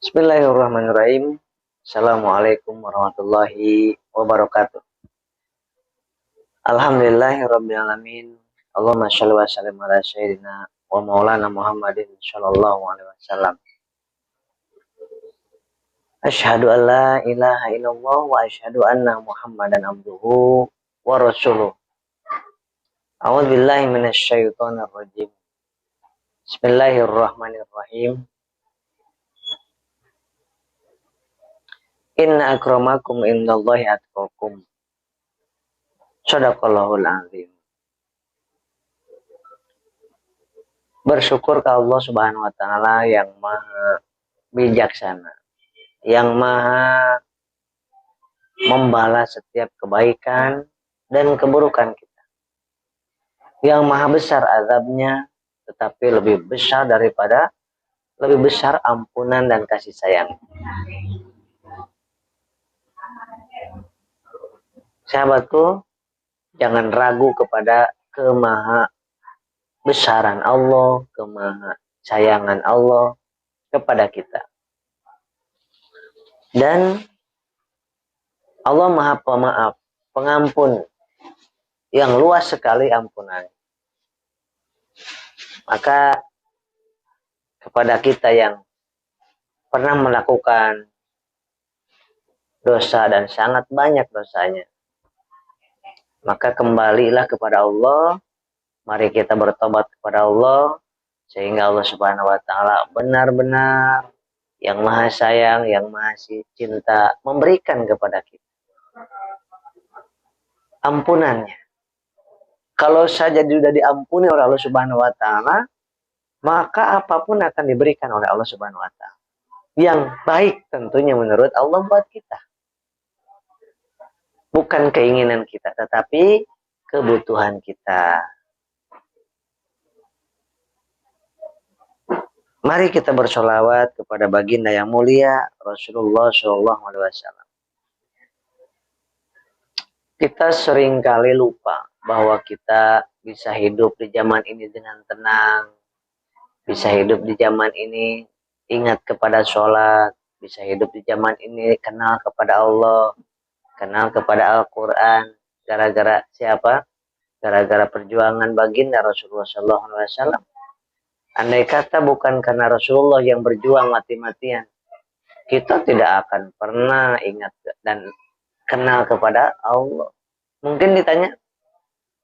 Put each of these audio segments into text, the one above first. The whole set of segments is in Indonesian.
Bismillahirrahmanirrahim. Assalamualaikum warahmatullahi wabarakatuh. Alhamdulillahirrabbilalamin. Allahumma sholli wa sallim ala sayyidina wa maulana Muhammadin sallallahu alaihi wasallam. Asyhadu an la ilaha illallah wa asyhadu anna Muhammadan abduhu wa rasuluh. A'udzu billahi minasyaitonir rajim. Bismillahirrahmanirrahim. Inna akramakum indallahi atqakum. Shadaqallahul azim. Bersyukur ke Allah Subhanahu wa taala yang maha bijaksana, yang maha membalas setiap kebaikan dan keburukan kita. Yang maha besar azabnya, tetapi lebih besar ampunan dan kasih sayang. Sahabatku, jangan ragu kepada kemaha besaran Allah, kemaha sayangan Allah kepada kita. Dan Allah maha pemaaf, pengampun, yang luas sekali ampunan. Maka kepada kita yang pernah melakukan dosa dan sangat banyak dosanya, maka kembalilah kepada Allah. Mari kita bertobat kepada Allah, sehingga Allah Subhanahu wa taala benar-benar yang maha sayang, yang maha cinta, memberikan kepada kita ampunannya. Kalau saja sudah diampuni oleh Allah Subhanahu wa taala, maka apapun akan diberikan oleh Allah Subhanahu wa taala. Yang baik tentunya menurut Allah buat kita. Bukan keinginan kita, tetapi kebutuhan kita. Mari kita bersolawat kepada baginda yang mulia Rasulullah SAW. Kita seringkali lupa bahwa kita bisa hidup di zaman ini dengan tenang, bisa hidup di zaman ini ingat kepada sholat, bisa hidup di zaman ini kenal kepada Allah, kenal kepada Al-Quran. Gara-gara siapa? Gara-gara perjuangan baginda Rasulullah SAW. Andai kata bukan karena Rasulullah yang berjuang mati-matian, kita tidak akan pernah ingat dan kenal kepada Allah. Mungkin ditanya,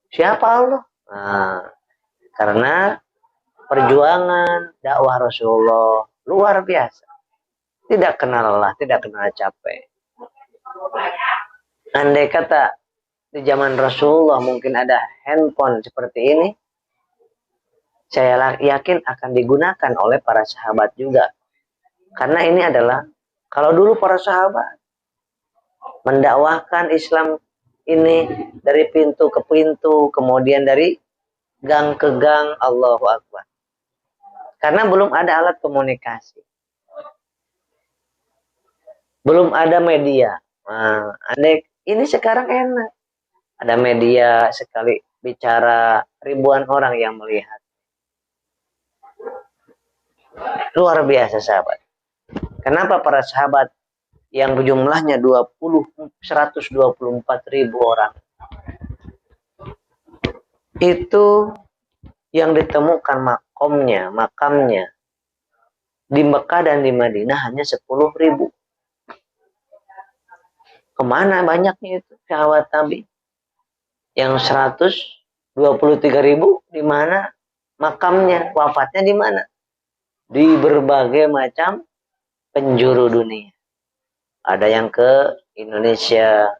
siapa Allah? Nah, karena perjuangan dakwah Rasulullah luar biasa. Tidak kenal lelah, tidak kenal capek. Andai kata di zaman Rasulullah mungkin ada handphone seperti ini, saya yakin akan digunakan oleh para sahabat juga. Karena ini adalah, kalau dulu para sahabat mendakwahkan Islam ini dari pintu ke pintu, kemudian dari gang ke gang, Allahu Akbar. Karena belum ada alat komunikasi. Belum ada media. Nah, ini sekarang enak. Ada media, sekali bicara ribuan orang yang melihat. Luar biasa sahabat. Kenapa para sahabat yang jumlahnya 124 ribu orang itu yang ditemukan makamnya di Mekah dan di Madinah hanya 10 ribu. Kemana banyaknya itu sahabat Nabi? Yang 123 ribu di mana makamnya, wafatnya di mana? Di berbagai macam penjuru dunia. Ada yang ke Indonesia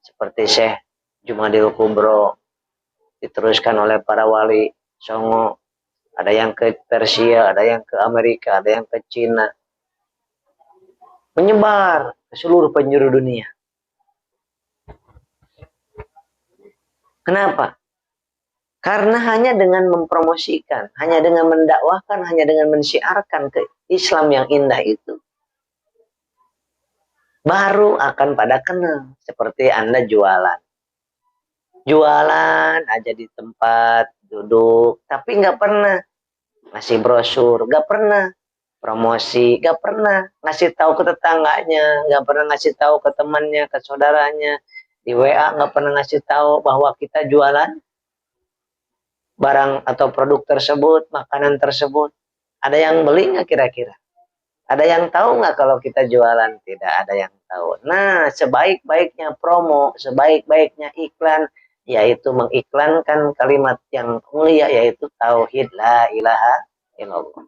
seperti Syekh Jumadil Kubro, diteruskan oleh para wali Songo. Ada yang ke Persia, ada yang ke Amerika, ada yang ke Cina. Menyebar ke seluruh penjuru dunia. Kenapa? Karena hanya dengan mempromosikan, hanya dengan mendakwahkan, hanya dengan mensyiarkan ke Islam yang indah itu, baru akan pada kenal. Seperti Anda jualan. Jualan aja di tempat duduk, tapi nggak pernah ngasih brosur, nggak pernah promosi, gak pernah ngasih tahu ke tetangganya, gak pernah ngasih tahu ke temannya, ke saudaranya, di WA gak pernah ngasih tahu bahwa kita jualan barang atau produk tersebut, makanan tersebut. Ada yang beli nggak kira-kira? Ada yang tahu nggak kalau kita jualan? Tidak ada yang tahu. Nah, sebaik-baiknya promo, sebaik-baiknya iklan, yaitu mengiklankan kalimat yang mulia, yaitu tauhid la ilaha illallah.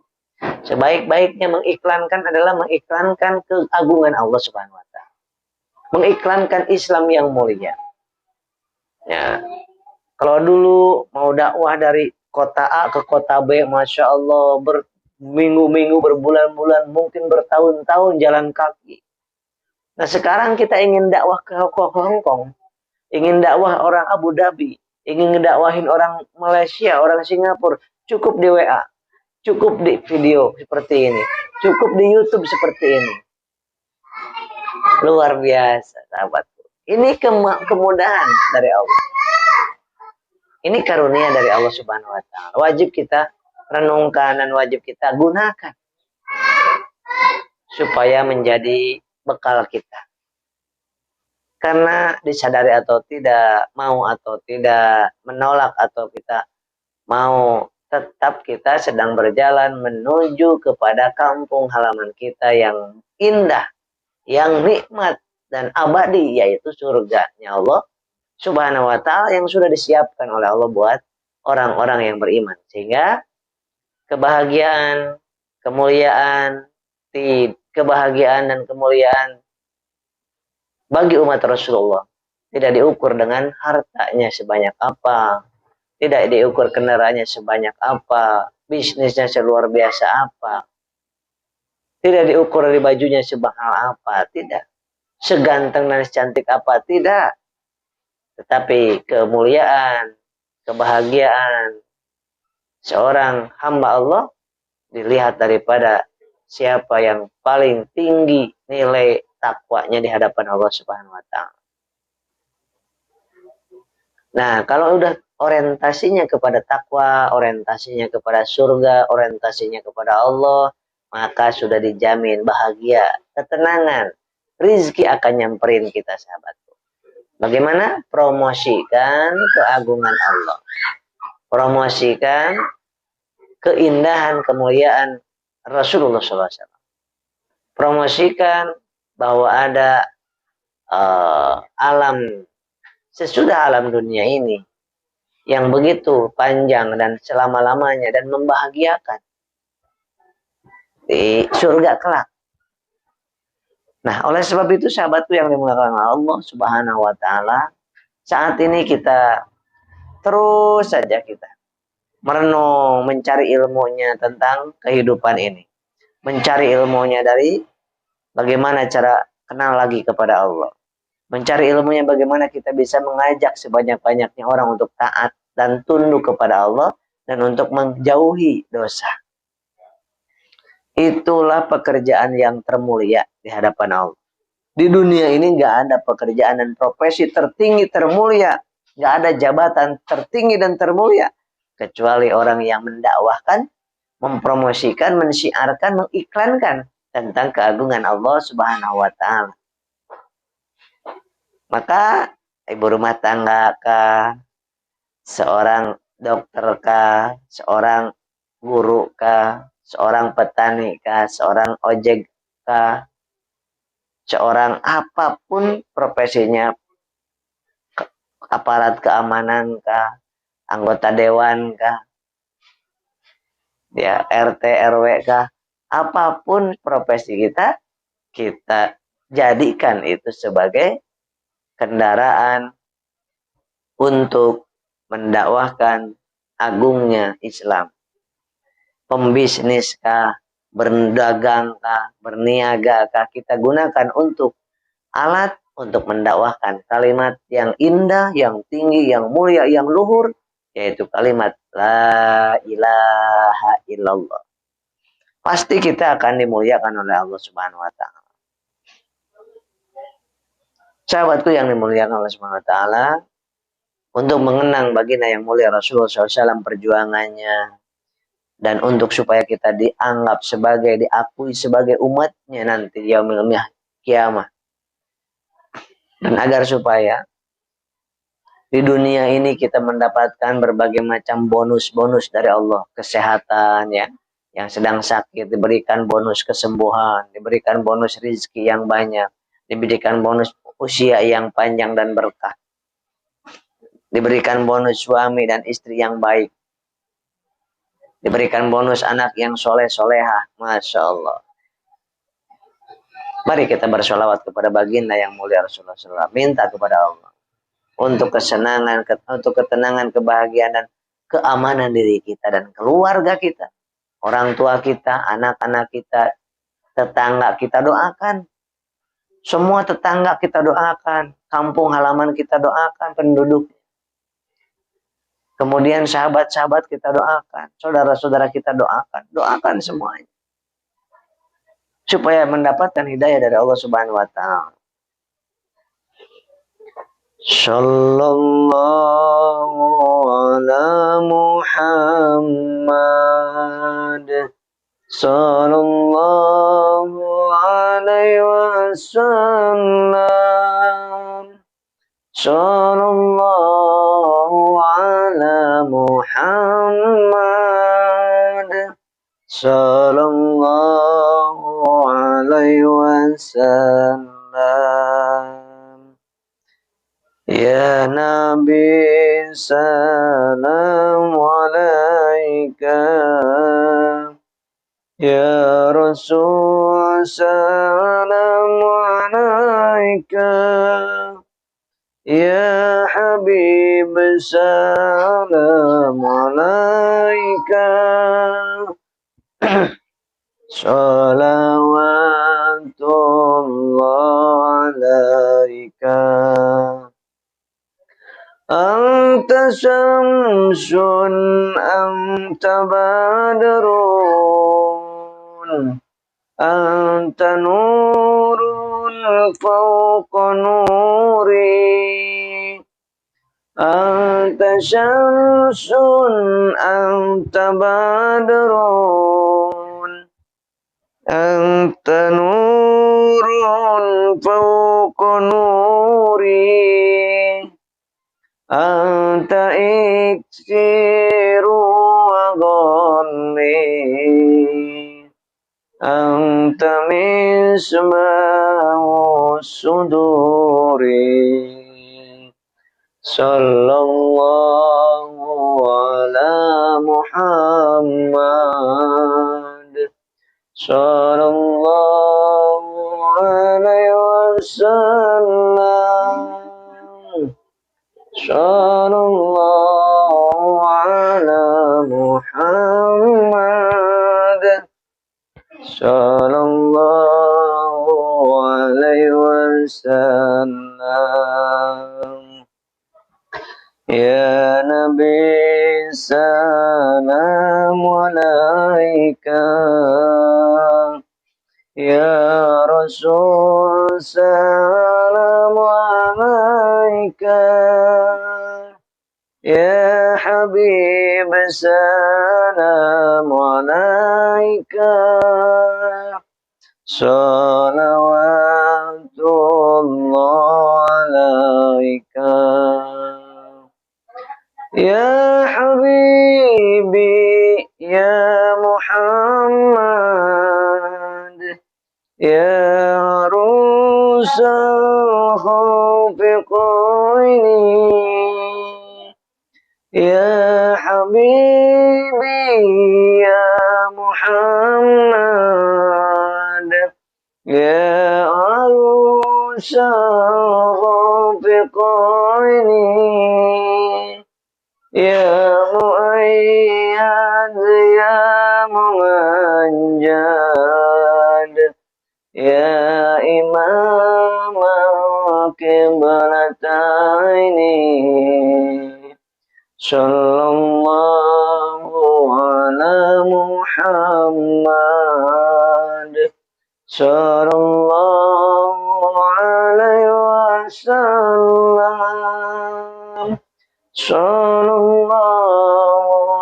Sebaik-baiknya mengiklankan adalah mengiklankan keagungan Allah Subhanahu wa taala. Mengiklankan Islam yang mulia. Ya. Kalau dulu mau dakwah dari kota A ke kota B, Masya Allah, berminggu-minggu, berbulan-bulan, mungkin bertahun-tahun jalan kaki. Nah sekarang kita ingin dakwah ke Hong Kong, ingin dakwah orang Abu Dhabi, ingin ngedakwahin orang Malaysia, orang Singapura, cukup di WA, cukup di video seperti ini, cukup di YouTube seperti ini. Luar biasa, sahabatku. Ini kemudahan dari Allah. Ini karunia dari Allah Subhanahu wa taala. Wajib kita renungkan dan wajib kita gunakan supaya menjadi bekal kita. Karena disadari atau tidak, mau atau tidak, menolak atau kita mau, tetap kita sedang berjalan menuju kepada kampung halaman kita yang indah, yang nikmat dan abadi, yaitu surganya Allah Subhanahu wa taala yang sudah disiapkan oleh Allah buat orang-orang yang beriman. Sehingga kebahagiaan, kemuliaan, kebahagiaan dan kemuliaan bagi umat Rasulullah tidak diukur dengan hartanya sebanyak apa, tidak diukur kendaraannya sebanyak apa, bisnisnya seluar biasa apa, tidak diukur dari bajunya semahal apa, tidak, seganteng dan secantik apa, tidak. Tetapi kemuliaan, kebahagiaan seorang hamba Allah dilihat daripada siapa yang paling tinggi nilai takwanya di hadapan Allah Subhanahu wa taala. Nah, kalau udah orientasinya kepada takwa, orientasinya kepada surga, orientasinya kepada Allah, maka sudah dijamin bahagia, ketenangan, rizki akan nyamperin kita, sahabat. Bagaimana? Promosikan keagungan Allah. Promosikan keindahan, kemuliaan Rasulullah SAW. Promosikan bahwa ada alam sesudah alam dunia ini yang begitu panjang dan selama-lamanya dan membahagiakan di surga kelak. Nah, oleh sebab itu sahabatku yang dimuliakan Allah Subhanahu wa taala, saat ini kita terus saja kita merenung, mencari ilmunya tentang kehidupan ini. Mencari ilmunya dari bagaimana cara kenal lagi kepada Allah. Mencari ilmunya bagaimana kita bisa mengajak sebanyak-banyaknya orang untuk taat dan tunduk kepada Allah dan untuk menjauhi dosa. Itulah pekerjaan yang termulia di hadapan Allah. Di dunia ini nggak ada pekerjaan dan profesi tertinggi termulia, nggak ada jabatan tertinggi dan termulia kecuali orang yang mendakwahkan, mempromosikan, mensiarkan, mengiklankan tentang keagungan Allah Subhanahu wa taala. Maka ibu rumah tangga kah, seorang dokter kah, seorang guru kah, seorang petani kah, seorang ojek kah, seorang apapun profesinya, aparat keamanan kah, anggota dewan kah, ya RT RW kah, apapun profesi kita, kita jadikan itu sebagai kendaraan untuk mendakwahkan agungnya Islam. Pembisnis kah, berdagang kah, berniaga kah, kita gunakan untuk alat untuk mendakwahkan kalimat yang indah, yang tinggi, yang mulia, yang luhur, yaitu kalimat la ilaha illallah. Pasti kita akan dimuliakan oleh Allah Subhanahu wa taala. Sahabatku yang dimuliakan oleh Allah Subhanahu wa taala, untuk mengenang baginda yang mulia Rasulullah SAW, perjuangannya, dan untuk supaya kita dianggap sebagai, diakui sebagai umatnya nanti yaumil kiamah, dan agar supaya di dunia ini kita mendapatkan berbagai macam bonus-bonus dari Allah, kesehatan ya, yang sedang sakit diberikan bonus kesembuhan, diberikan bonus rizki yang banyak, diberikan bonus usia yang panjang dan berkah, diberikan bonus suami dan istri yang baik, diberikan bonus anak yang soleh solehah, masya Allah. Mari kita bersolawat kepada baginda yang mulia Rasulullah SAW. Minta kepada Allah untuk kesenangan, untuk ketenangan, kebahagiaan dan keamanan diri kita dan keluarga kita, orang tua kita, anak-anak kita, tetangga kita doakan. Semua tetangga kita doakan, kampung halaman kita doakan, penduduk. Kemudian sahabat-sahabat kita doakan, saudara-saudara kita doakan, doakan semuanya supaya mendapatkan hidayah dari Allah Subhanahu wa taala. Sallallahu ala Muhammad sallallahu alaihi wasallam. Sallallahu ala Muhammad sallallahu alaihi wasallam. Ya Nabi salam alaika, ya Rasul salam alaika, ya Habib salam alaika. Salawatullah alaika. Anta syamsun anta badrun anta nurun fawqa nuri. Anta syamsun anta badrun anta nurun fawqa nuri. Anta iksiru wa ghanni, anta misbahu suduri. Sallallahu ala Muhammad sallallahu alaihi wasallam. Sallallahu ala Muhammad sallallahu alaihi wasallam. Ya Nabi salam alaika, ya Rasul salam alaika, ya Habib salam alaika. Salawatullah alaika. Ya Habibi ya Muhammad, ya Rusal khafiqaini, ya Habibi ya Muhammad, ya Rusal khafiqaini, ya Mu'ayyad ya Mu'anjad, ya Imam al-Qiblataini. Sallallahu ala Muhammad sallallahu alaihi wasallam. Sallallahu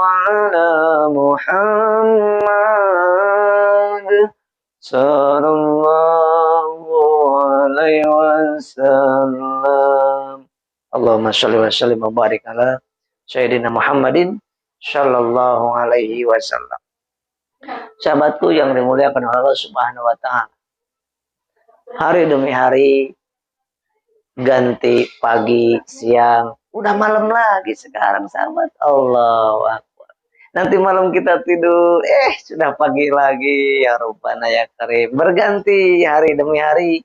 ala Muhammad sallallahu alaihi wasallam. Allahumma sholli wa sallim wa barik ala Sayyidina Muhammadin sallallahu alaihi wasallam. Sahabatku yang dimuliakan oleh Allah Subhanahu wa taala. Hari demi hari ganti pagi, siang, udah malam lagi sekarang sahabat. Allah. Nanti malam kita tidur, sudah pagi lagi. Ya Rabbana ya Karim. Berganti hari demi hari.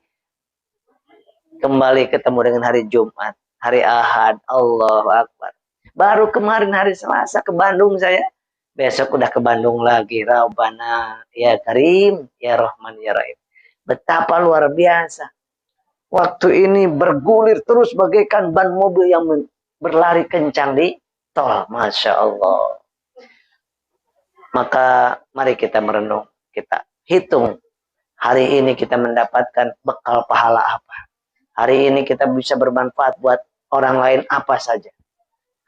Kembali ketemu dengan hari Jumat, hari Ahad. Allahu Akbar. Baru kemarin hari Selasa ke Bandung saya. Besok udah ke Bandung lagi. Rabbana ya Karim, ya Rahman ya Rahim. Betapa luar biasa. Waktu ini bergulir terus bagaikan ban mobil yang berlari kencang di tol. Masya Allah. Maka mari kita merenung, kita hitung hari ini kita mendapatkan bekal pahala apa. Hari ini kita bisa bermanfaat buat orang lain apa saja.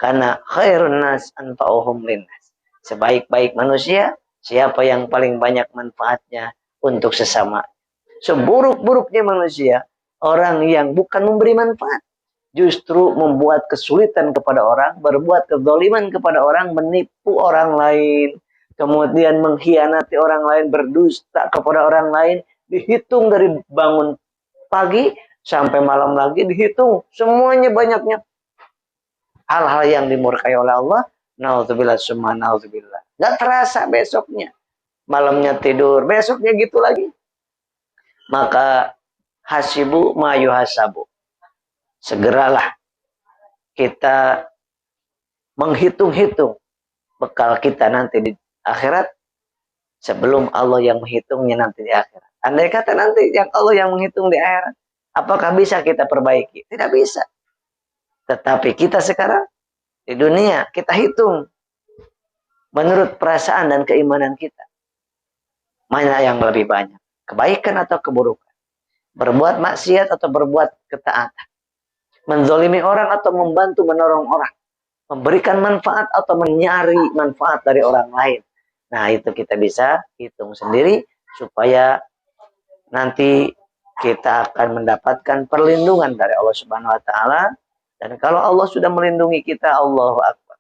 Karena khairun nas anfa'uhum linnas. Sebaik-baik manusia, siapa yang paling banyak manfaatnya untuk sesama. Seburuk-buruknya manusia, orang yang bukan memberi manfaat. Justru membuat kesulitan kepada orang, berbuat kezaliman kepada orang, menipu orang lain. Kemudian mengkhianati orang lain, berdusta kepada orang lain, dihitung dari bangun pagi sampai malam lagi, dihitung semuanya banyaknya hal-hal yang dimurkai oleh Allah. Nauzubillah summa nauzubillah. Gak terasa besoknya, malamnya tidur, besoknya gitu lagi. Maka hasibu ma yuhasabu. Segeralah kita menghitung-hitung bekal kita nanti di akhirat sebelum Allah yang menghitungnya nanti di akhirat. Andai kata nanti yang Allah yang menghitung di akhirat, apakah bisa kita perbaiki? Tidak bisa. Tetapi kita sekarang di dunia kita hitung menurut perasaan dan keimanan kita. Mana yang lebih banyak? Kebaikan atau keburukan? Berbuat maksiat atau berbuat ketaatan? Menzolimi orang atau membantu menolong orang? Memberikan manfaat atau mencari manfaat dari orang lain? Nah, itu kita bisa hitung sendiri supaya nanti kita akan mendapatkan perlindungan dari Allah Subhanahu wa taala. Dan kalau Allah sudah melindungi kita, Allahu Akbar.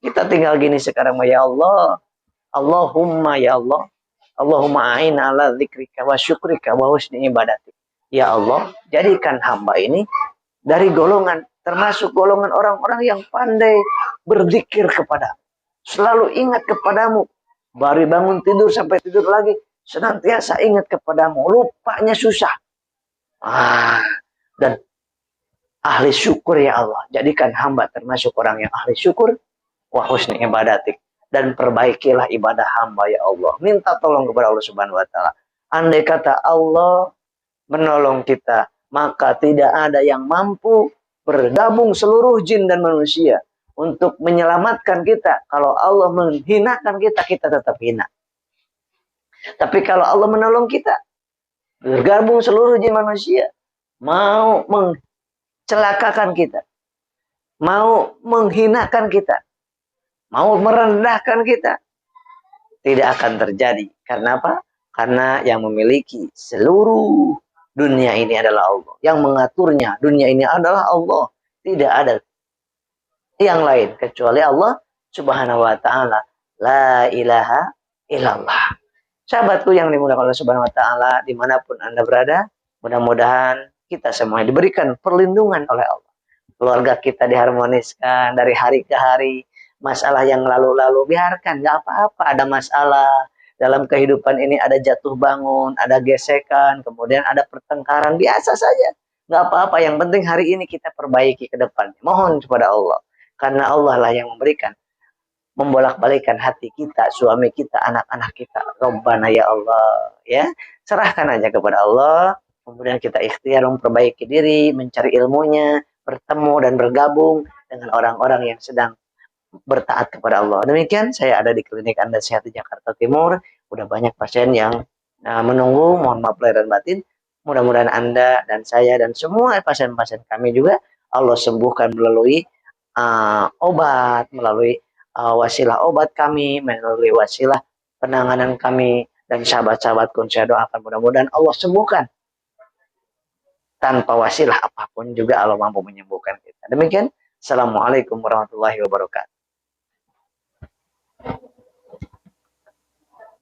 Kita tinggal gini sekarang, ya Allah. Allahumma ya Allah. Allahumma a'ina ala dzikrika wa syukrika wa husni ibadatik. Ya Allah, jadikan hamba ini dari golongan, termasuk golongan orang-orang yang pandai berzikir kepadamu. Selalu ingat kepadamu. Baru bangun tidur sampai tidur lagi, senantiasa ingat kepadamu. Lupanya susah. Dan ahli syukur ya Allah. Jadikan hamba termasuk orang yang ahli syukur. Wa husni ibadatik. Dan perbaikilah ibadah hamba ya Allah. Minta tolong kepada Allah Subhanahu wa taala. Andai kata Allah menolong kita, maka tidak ada yang mampu bergabung seluruh jin dan manusia untuk menyelamatkan kita. Kalau Allah menghinakan kita, kita tetap hina. Tapi kalau Allah menolong kita, bergabung seluruh jin manusia, mau mencelakakan kita, mau menghinakan kita, mau merendahkan kita, tidak akan terjadi. Karena apa? Karena yang memiliki seluruh dunia ini adalah Allah. Yang mengaturnya dunia ini adalah Allah. Tidak ada yang lain kecuali Allah Subhanahu wa taala. La ilaha illallah. Sahabatku yang dimuliakan Allah Subhanahu wa taala, dimanapun Anda berada, mudah-mudahan kita semua diberikan perlindungan oleh Allah. Keluarga kita diharmoniskan dari hari ke hari. Masalah yang lalu-lalu biarkan, nggak apa-apa. Ada masalah dalam kehidupan ini, ada jatuh bangun, ada gesekan, kemudian ada pertengkaran, biasa saja. Nggak apa-apa, yang penting hari ini kita perbaiki ke depan. Mohon kepada Allah. Karena Allah lah yang memberikan, membolak-balikan hati kita, suami kita, anak-anak kita. Rabbana ya Allah. Ya, serahkan aja kepada Allah. Kemudian kita ikhtiar memperbaiki diri, mencari ilmunya, bertemu dan bergabung dengan orang-orang yang sedang bertaat kepada Allah. Demikian saya ada di klinik Anda Sehat di Jakarta Timur. Udah banyak pasien yang menunggu. Mohon maaf lahir dan batin. Mudah-mudahan Anda dan saya dan semua pasien-pasien kami juga Allah sembuhkan melalui obat, melalui wasilah obat kami, melalui wasilah penanganan kami dan sahabat-sahabatku saya doakan mudah-mudahan Allah sembuhkan. Tanpa wasilah apapun juga Allah mampu menyembuhkan kita. Demikian. Assalamualaikum warahmatullahi wabarakatuh.